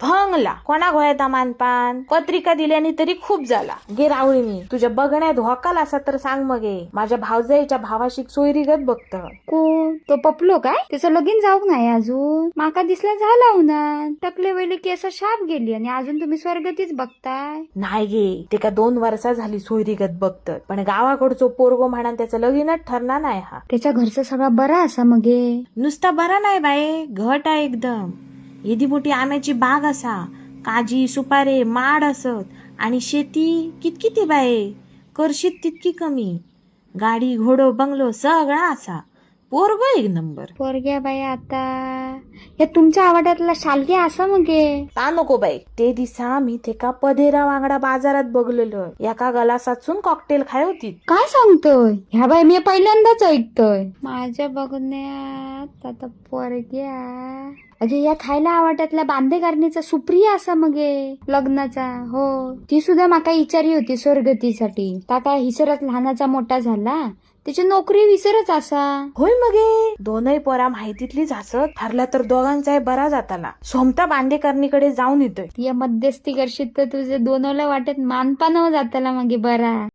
भंगला कोणा घोळ्याता मानपान पत्रिका दिल्याने तरी खूप झाला. गे रावळीनी तुझ्या बघण्यात होकाल असा तर सांग मगे. माझ्या भावजाईच्या भावाशिक सोयरीगत बघत. कोण तो पपलो काय? त्याचं लगीन जाऊक नाही अजून. माका दिसला झाला ना टकले वेळी केस शाप गेली आणि अजून तुम्ही स्वर्गतीच बघताय. नाही गे ते का 2 वर्षा झाली सोयरीगत बघत. पण गावाकडचो पोरगो म्हणा त्याचं लगीनच ठरणार नाही. हा त्याच्या घरचा सगळा बरा असा मगे. नुसता बरा नाही बाई घट आहे एकदम. एदी मोठी आम्याची बाग असा, काजी सुपारे माड असत आणि शेती कितकिती बाये करशीत तितकी कमी. गाडी घोडो बंगलो सगळा असा. पोरगो एक नंबर. पोरग्या बाई आता या तुमच्या आवड्यातला शालग्या असा मगे. ता नको बाई. ते दिसा मी ते का पदेरा वांगडा बाजारात बघलेलं. एका गलासाचून कॉकटेल खाय होती. काय सांगतोय? ह्या बाई मी पहिल्यांदाच ऐकतोय. माझ्या बघण्यात आता पोरग्या अगे या खायला आवडत्यातल्या बांधेकारणीचा सुप्रिया असा मगे लग्नाचा. हो ती सुद्धा माका विचारी होती स्वर्गतीसाठी. ता काय हिसरच लहानाचा मोठा झाला त्याची नोकरी विसरच असा. होय मगे दोनही पोरा माहितीतलीच असत. ठरला तर दोघांचाही बरा जाताला. सोमता बांदेकरणीकडे जाऊन येतोय. या मध्यस्थी करशील तर तुझे दोनोला वाटत मानपानावर जाताला मगे बरा.